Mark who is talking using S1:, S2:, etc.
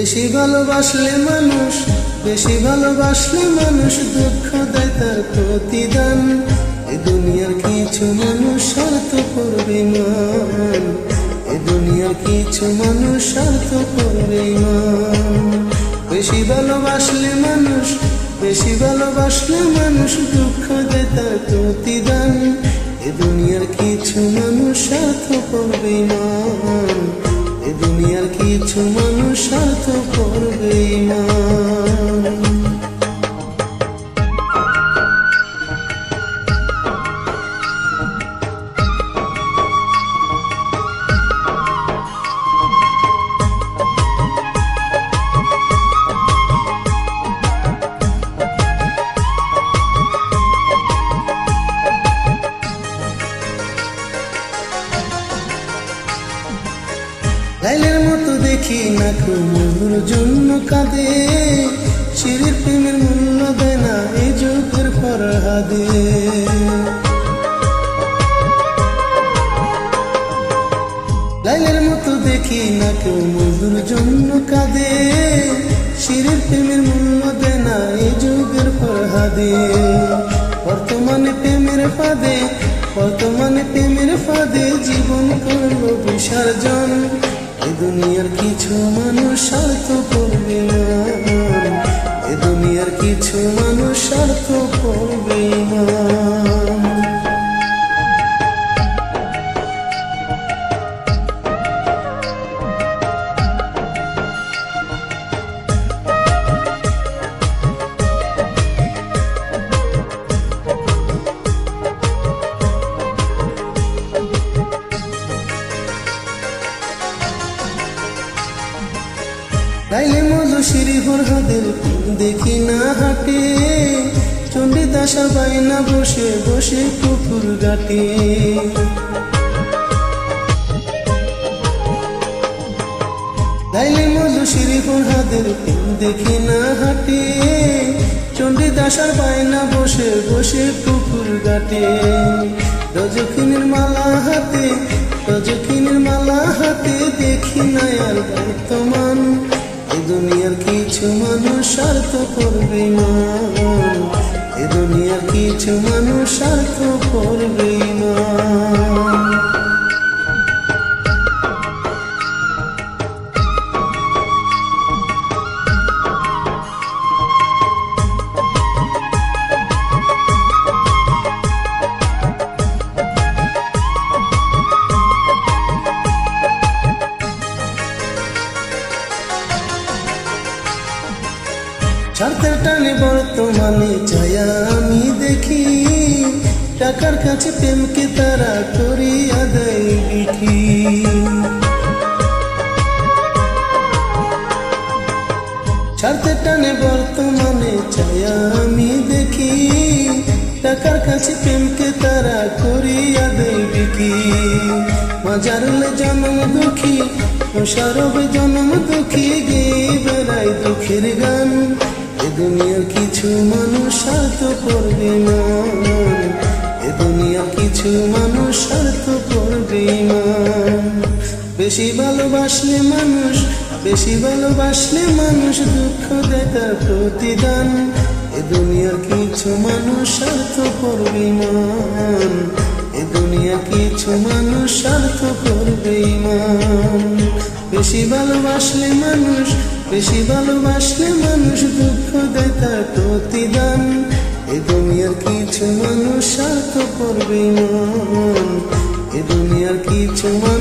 S1: বেশি ভালোবাসলে মানুষ, বেশি ভালোবাসলে মানুষ দুঃখ দেয় তার প্রতিদান। এ দুনিয়ার কিছু মানুষ স্বার্থ করবে মান, এ দুনিয়ার কিছু মানুষ স্বার্থ করবে মান। বেশি ভালোবাসলে মানুষ, বেশি ভালোবাসলে মানুষ দুঃখ দেয় তার প্রতিদান। এ দুনিয়ার কিছু মানুষ স্বার্থ করবে মান, এ দুনিয়ার কিছু মানুষ স্বার্থ করবে মান। লাইলের মতো দেখি না মধুর জন্য কাঁদে, শিরির প্রেমের মূল্য দেয় না এই যুগের ফরহাদে। লাইলের মতো দেখি না মধুর জন্য কাঁদে, শিরির প্রেমের মূল্য দেয় না এই যুগের ফরহাদে। বর্তমানে প্রেমের ফাঁদে, বর্তমানে প্রেমের ফাঁদে জীবন করল বিসর্জন। এ দুনিয়ার কিছু মানুষ স্বার্থ করবে না, এ দুনিয়ার কিছু মানুষ স্বার্থ করবে না। লাইলে মধু শিরি ফরহাদের দেখি না হাটে, চণ্ডীদাসা বাইনা বসে বসে পুকুর ঘাটে। লাইলে মধু শিরি ফরহাদের দেখি না হাটে, চণ্ডীদাসার বাইনা বসে বসে পুকুর ঘাটে। রজকিনীর মালা হাতে, রজকিনীর মালা হাতে দেখি না আর বর্তমান। এ দুনিয়ার কিছু মানুষ স্বার্থ করবে মান, এ দুনিয়ার কিছু মানুষ স্বার্থ করবে মান। স্বার্থের টানে বর্তমানে ছায়া আমি দেখি, টাকার কাছে প্রেমকে তারা করি আদায় বিক্রি। স্বার্থের টানে বর্তমানে ছায়া আমি দেখি, টাকার কাছে প্রেমকে তারা করি আদায় বিক্রি। মাজারলে জন্ম দুঃখী, মোশারফে জন্ম দুঃখী, গেয়ে বেড়ায় দুঃখের গান। এ দুনিয়ার কিছু মানুষ স্বার্থ করবে মান, এ দুনিয়ার কিছু মানুষ স্বার্থ করবে মান। বেশি ভালোবাসলে মানুষ, বেশি ভালোবাসলে মানুষ দুঃখ দেয় তার প্রতিদান। এ দুনিয়ার কিছু মানুষ স্বার্থ করবে মান, এ দুনিয়ার কিছু মানুষ স্বার্থ করবে মান। বেশি ভালোবাসলে মানুষ, বেশি ভালোবাসলে মানুষ দুঃখ দেয় তার প্রতিদান। এ দুনিয়ার কিছু মানুষ স্বার্থ করবে মান, এ দুনিয়ার কিছু মানুষ